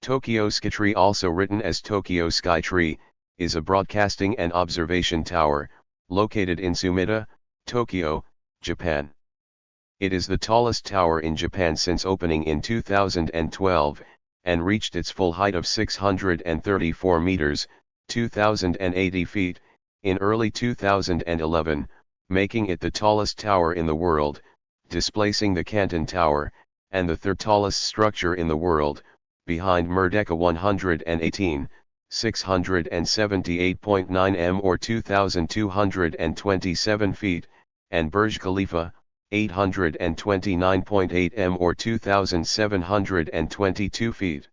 Tokyo Skytree, also written as Tokyo Skytree, is a broadcasting and observation tower, located in Sumida, Tokyo, Japan. It is the tallest tower in Japan since opening in 2012, and reached its full height of 634 meters, 2,080 feet, in early 2011, making it the tallest tower in the world, displacing the Canton Tower, and the third tallest structure in the world, behind Merdeka 118, 678.9 m or 2,227 feet, and Burj Khalifa, 829.8 m or 2,722 feet.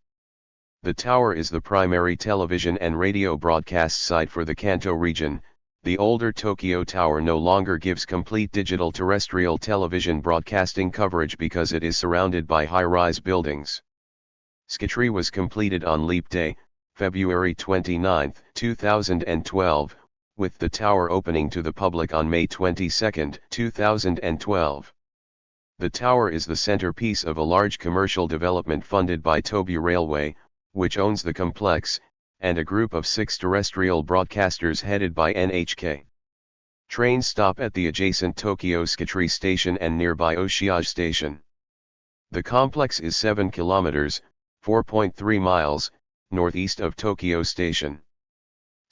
The tower is the primary television and radio broadcast site for the Kanto region. The older Tokyo Tower no longer gives complete digital terrestrial television broadcasting coverage because it is surrounded by high-rise buildings. Skytree was completed on Leap Day, February 29, 2012, with the tower opening to the public on May 22, 2012. The tower is the centerpiece of a large commercial development funded by Tobu Railway, which owns the complex, and a group of 6 terrestrial broadcasters headed by NHK. Trains stop at the adjacent Tokyo Skytree Station and nearby Oshiage Station. The complex is 7 kilometers, 4.3 miles, northeast of Tokyo Station.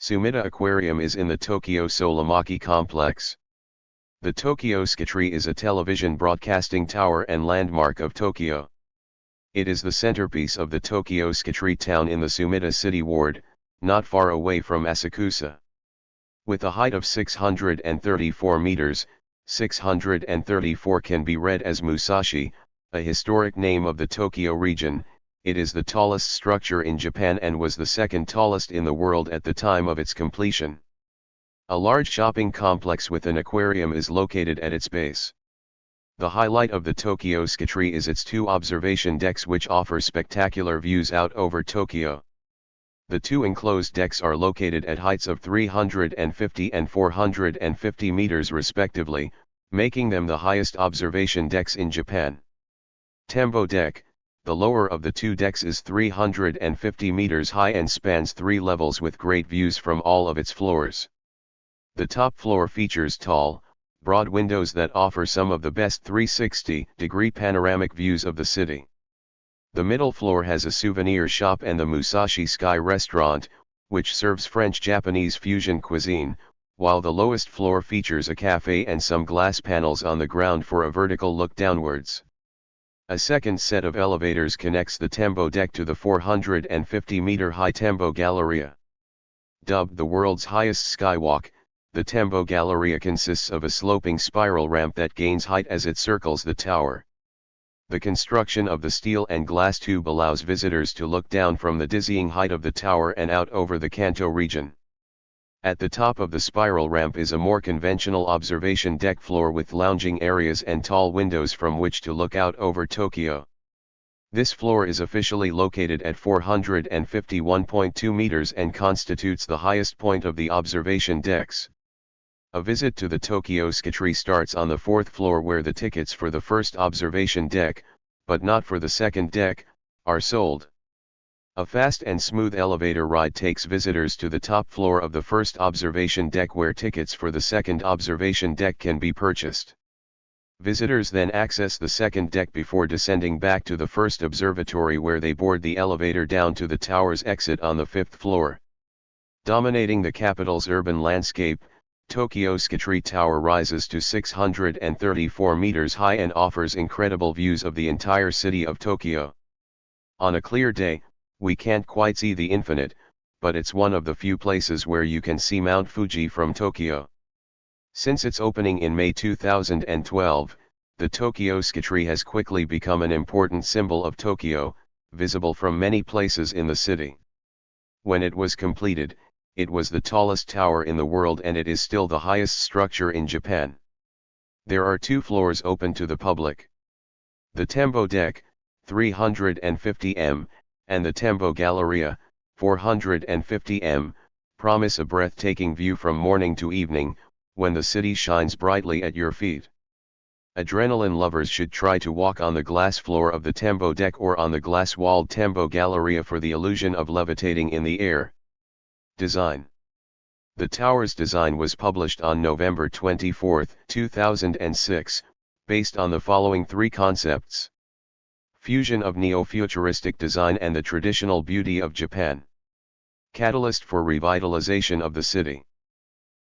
Sumida Aquarium is in the Tokyo Solamachi complex. The Tokyo Skytree is a television broadcasting tower and landmark of Tokyo. It is the centerpiece of the Tokyo Skytree town in the Sumida City Ward, not far away from Asakusa. With a height of 634 meters, 634 can be read as Musashi, a historic name of the Tokyo region. It is the tallest structure in Japan and was the second tallest in the world at the time of its completion. A large shopping complex with an aquarium is located at its base. The highlight of the Tokyo Skytree is its 2 observation decks which offer spectacular views out over Tokyo. The 2 enclosed decks are located at heights of 350 and 450 meters respectively, making them the highest observation decks in Japan. Tembo Deck, the lower of the 2 decks, is 350 meters high and spans 3 levels with great views from all of its floors. The top floor features tall, broad windows that offer some of the best 360-degree panoramic views of the city. The middle floor has a souvenir shop and the Musashi Sky restaurant, which serves French-Japanese fusion cuisine, while the lowest floor features a cafe and some glass panels on the ground for a vertical look downwards. A second set of elevators connects the Tembo Deck to the 450-meter-high Tembo Galleria. Dubbed the world's highest skywalk, the Tembo Galleria consists of a sloping spiral ramp that gains height as it circles the tower. The construction of the steel and glass tube allows visitors to look down from the dizzying height of the tower and out over the Kanto region. At the top of the spiral ramp is a more conventional observation deck floor with lounging areas and tall windows from which to look out over Tokyo. This floor is officially located at 451.2 meters and constitutes the highest point of the observation decks. A visit to the Tokyo Skytree starts on the 4th floor where the tickets for the first observation deck, but not for the second deck, are sold. A fast and smooth elevator ride takes visitors to the top floor of the first observation deck where tickets for the second observation deck can be purchased. Visitors then access the second deck before descending back to the first observatory where they board the elevator down to the tower's exit on the 5th floor. Dominating the capital's urban landscape, Tokyo Skytree Tower rises to 634 meters high and offers incredible views of the entire city of Tokyo. On a clear day, we can't quite see the infinite, but it's one of the few places where you can see Mount Fuji from Tokyo. Since its opening in May 2012, the Tokyo Skytree has quickly become an important symbol of Tokyo, visible from many places in the city. When it was completed, it was the tallest tower in the world and it is still the highest structure in Japan. There are 2 floors open to the public. The Tembo Deck, 350 m, and the Tembo Galleria, 450 m, promise a breathtaking view from morning to evening, when the city shines brightly at your feet. Adrenaline lovers should try to walk on the glass floor of the tembo deck or on the glass-walled tembo galleria for the illusion of levitating in the air. Design. The tower's design was published on November 24, 2006, based on the following three concepts. Fusion of neo-futuristic design and the traditional beauty of Japan. Catalyst for revitalization of the city.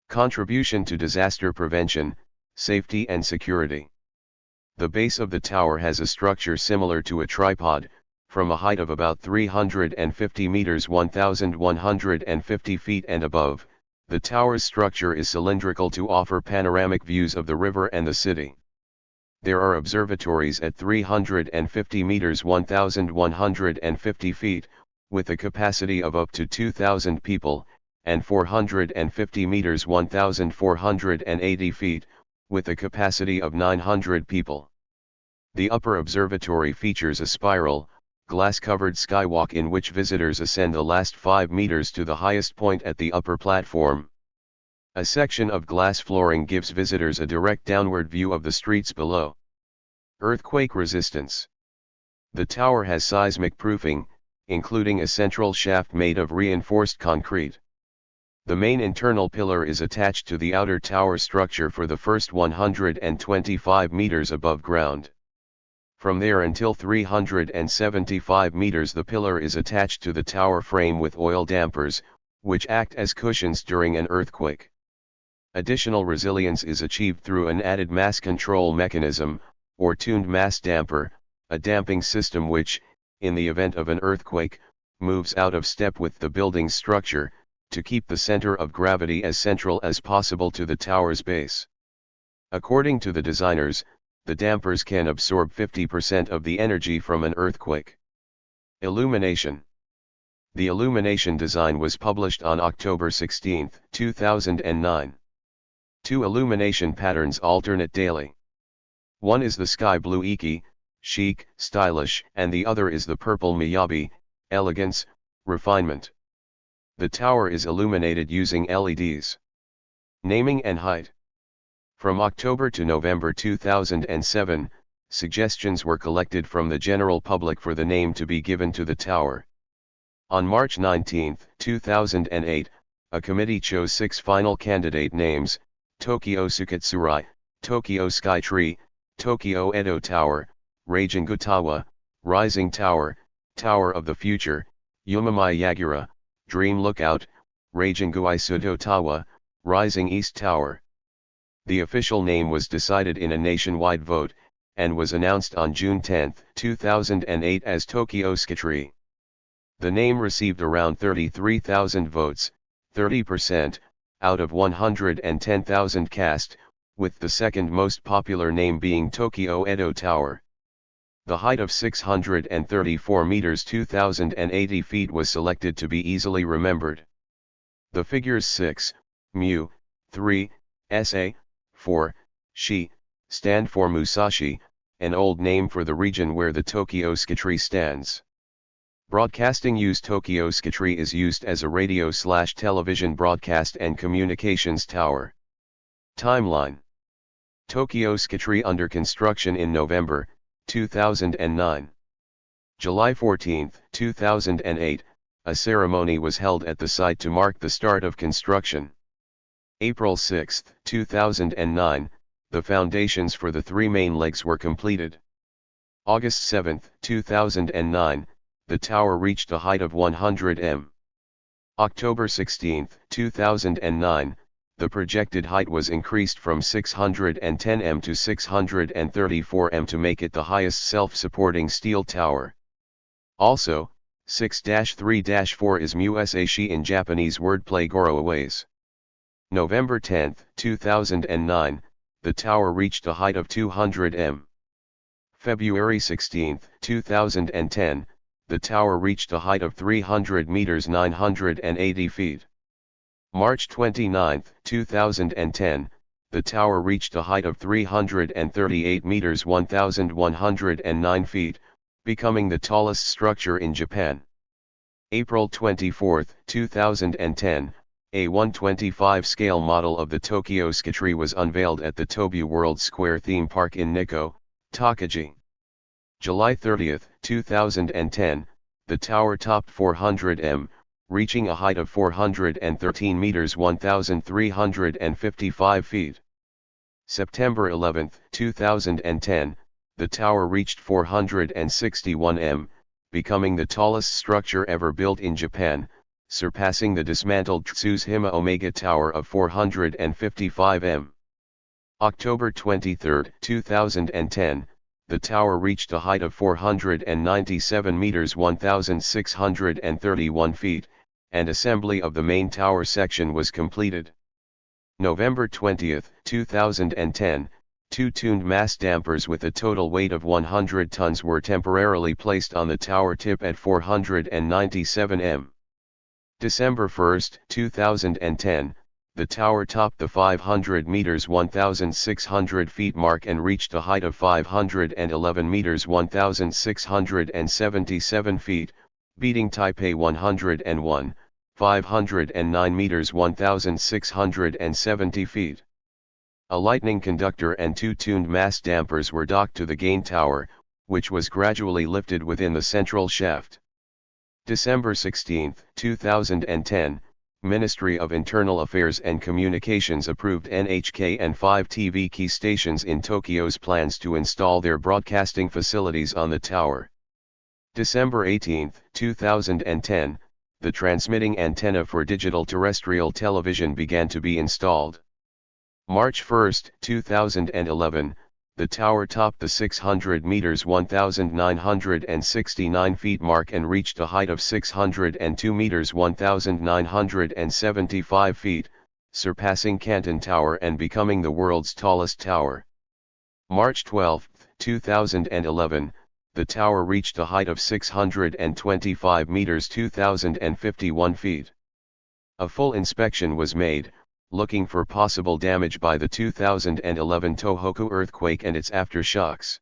Contribution to disaster prevention, safety and security. The base of the tower has a structure similar to a tripod, from a height of about 350 meters 1,150 feet and above. The tower's structure is cylindrical to offer panoramic views of the river and the city. There are observatories at 350 meters 1,150 feet, with a capacity of up to 2,000 people, and 450 meters 1,480 feet, with a capacity of 900 people. The upper observatory features a spiral, glass-covered skywalk in which visitors ascend the last 5 meters to the highest point at the upper platform. A section of glass flooring gives visitors a direct downward view of the streets below. Earthquake resistance. The tower has seismic proofing, including a central shaft made of reinforced concrete. The main internal pillar is attached to the outer tower structure for the first 125 meters above ground. From there until 375 meters the pillar is attached to the tower frame with oil dampers, which act as cushions during an earthquake. Additional resilience is achieved through an added mass control mechanism, or tuned mass damper, a damping system which, in the event of an earthquake, moves out of step with the building's structure, to keep the center of gravity as central as possible to the tower's base. According to the designers, the dampers can absorb 50% of the energy from an earthquake. Illumination. The illumination design was published on October 16, 2009. Two illumination patterns alternate daily. One is the sky blue Iki, chic, stylish, and the other is the purple Miyabi, elegance, refinement. The tower is illuminated using LEDs. Naming and height. From October to November 2007, suggestions were collected from the general public for the name to be given to the tower. On March 19, 2008, a committee chose 6 final candidate names: Tokyo Skytree, Tokyo Skytree, Tokyo Edo Tower, Reijingu Tower, Rising Tower, Tower of the Future, Yumamai Yagura, Dream Lookout, Reijingu Isudo Tower, Rising East Tower. The official name was decided in a nationwide vote, and was announced on June 10, 2008 as Tokyo Skytree. The name received around 33,000 votes, 30%, out of 110,000 cast, with the second most popular name being Tokyo Edo Tower. The height of 634 meters 2,080 feet was selected to be easily remembered. The figures 6, mu, 3, sa, 4, shi, stand for Musashi, an old name for the region where the Tokyo Skytree stands. Broadcasting use. Tokyo Skytree is used as a radio/television broadcast and communications tower. Timeline. Tokyo Skytree under construction in November 2009. July 14, 2008, a ceremony was held at the site to mark the start of construction. April 6, 2009, the foundations for the 3 main legs were completed. August 7, 2009, the tower reached a height of 100 m. October 16, 2009, the projected height was increased from 610 m to 634 m to make it the highest self-supporting steel tower. Also, 6-3-4 is musashi in Japanese wordplay gorowaways. November 10, 2009, the tower reached a height of 200 m. February 16, 2010, the tower reached a height of 300 meters 980 feet. March 29, 2010, the tower reached a height of 338 meters 1,109 feet, becoming the tallest structure in Japan. April 24, 2010, A 1/25 scale model of the Tokyo Skytree was unveiled at the Tobu World Square theme park in Nikko, Tokaji. July 30, 2010, the tower topped 400 m, reaching a height of 413 meters 1,355 feet. September 11, 2010, the tower reached 461 m, becoming the tallest structure ever built in Japan, surpassing the dismantled Tsushima Omega Tower of 455 m. October 23, 2010, the tower reached a height of 497 meters 1,631 feet, and assembly of the main tower section was completed. November 20, 2010, two tuned mass dampers with a total weight of 100 tons were temporarily placed on the tower tip at 497 m. December 1, 2010, the tower topped the 500 meters 1,600 feet mark and reached a height of 511 meters 1,677 feet, beating Taipei 101, 509 meters 1,670 feet. A lightning conductor and two tuned mass dampers were docked to the gain tower, which was gradually lifted within the central shaft. December 16, 2010, Ministry of Internal Affairs and Communications approved NHK and 5 TV key stations in Tokyo's plans to install their broadcasting facilities on the tower. December 18, 2010, the transmitting antenna for digital terrestrial television began to be installed. March 1, 2011, the tower topped the 600 meters 1,969 feet mark and reached a height of 602 meters 1,975 feet, surpassing Canton Tower and becoming the world's tallest tower. March 12, 2011, the tower reached a height of 625 meters 2,051 feet. A full inspection was made, looking for possible damage by the 2011 Tohoku earthquake and its aftershocks.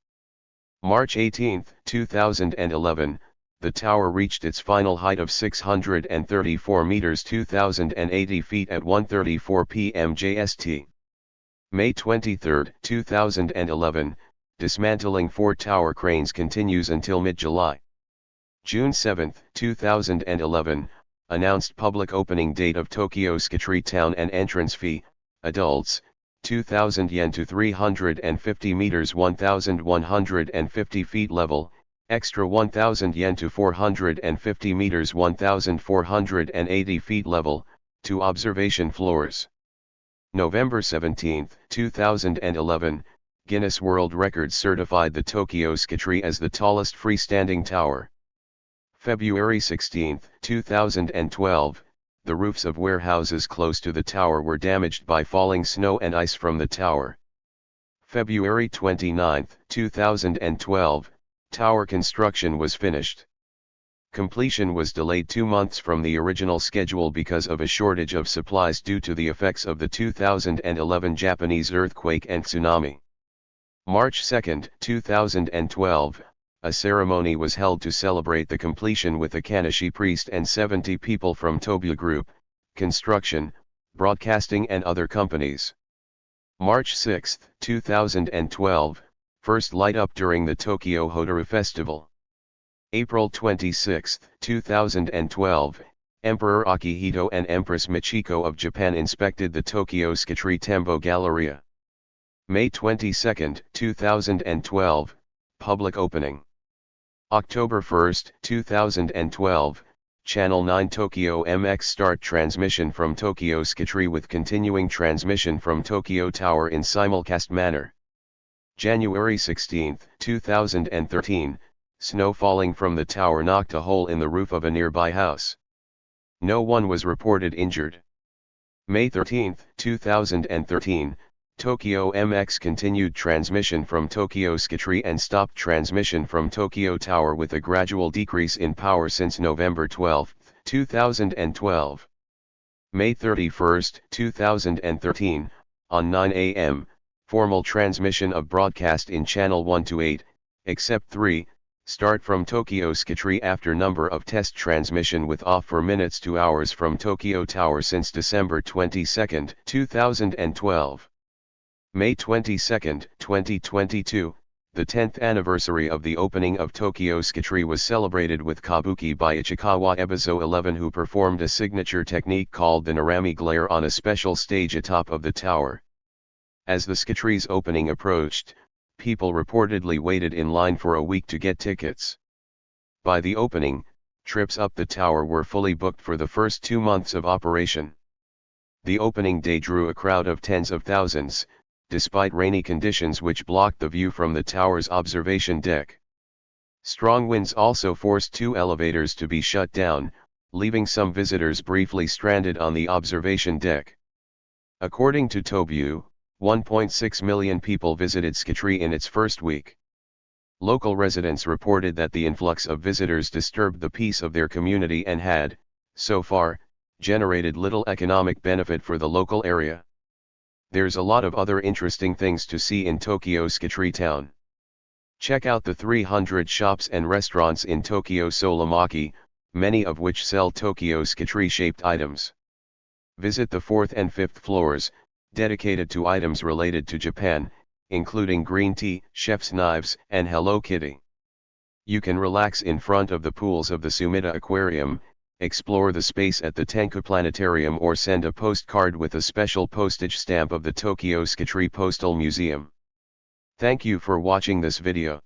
March 18, 2011, the tower reached its final height of 634 meters 2,080 feet at 1:34 p.m. JST. May 23, 2011, dismantling 4 tower cranes continues until mid-July. June 7, 2011, announced public opening date of Tokyo Skytree Town and entrance fee, adults, 2,000 yen to 350 meters 1,150 feet level, extra 1,000 yen to 450 meters 1,480 feet level, 2 observation floors. November 17, 2011, Guinness World Records certified the Tokyo Skytree as the tallest freestanding tower. February 16, 2012, the roofs of warehouses close to the tower were damaged by falling snow and ice from the tower. February 29, 2012, tower construction was finished. Completion was delayed 2 months from the original schedule because of a shortage of supplies due to the effects of the 2011 Japanese earthquake and tsunami. March 2, 2012, a ceremony was held to celebrate the completion with a Kanishi priest and 70 people from Tobu Group, construction, broadcasting and other companies. March 6, 2012, first light up during the Tokyo Hotaru Festival. April 26, 2012, Emperor Akihito and Empress Michiko of Japan inspected the Tokyo Skytree Tembo Galleria. May 22, 2012, public opening. October 1, 2012, Channel 9 Tokyo MX start transmission from Tokyo Skytree with continuing transmission from Tokyo Tower in simulcast manner. January 16, 2013, snow falling from the tower knocked a hole in the roof of a nearby house. No one was reported injured. May 13, 2013, Tokyo MX continued transmission from Tokyo Skytree and stopped transmission from Tokyo Tower with a gradual decrease in power since November 12, 2012. May 31, 2013, on 9 a.m., formal transmission of broadcast in channel 1 to 8, except 3, Start from Tokyo Skytree after number of test transmission with off for minutes to hours from Tokyo Tower since December 22, 2012. May 22, 2022, the 10th anniversary of the opening of Tokyo Skytree was celebrated with kabuki by Ichikawa Ebizo 11, who performed a signature technique called the Narami glare on a special stage atop of the tower. As the Skytree's opening approached, people reportedly waited in line for a week to get tickets. By the opening, trips up the tower were fully booked for the first 2 months of operation. The opening day drew a crowd of tens of thousands, despite rainy conditions which blocked the view from the tower's observation deck. Strong winds also forced 2 elevators to be shut down, leaving some visitors briefly stranded on the observation deck. According to Tobu, 1.6 million people visited Skytree in its first week. Local residents reported that the influx of visitors disturbed the peace of their community and had, so far, generated little economic benefit for the local area. There's a lot of other interesting things to see in Tokyo Skytree town. Check out the 300 shops and restaurants in Tokyo Solamachi, many of which sell Tokyo Skytree shaped items. Visit the 4th and 5th floors, dedicated to items related to Japan, including green tea, chef's knives, and Hello Kitty. You can relax in front of the pools of the Sumida Aquarium, explore the space at the Tenku Planetarium, or send a postcard with a special postage stamp of the Tokyo Skytree Postal Museum. Thank you for watching this video.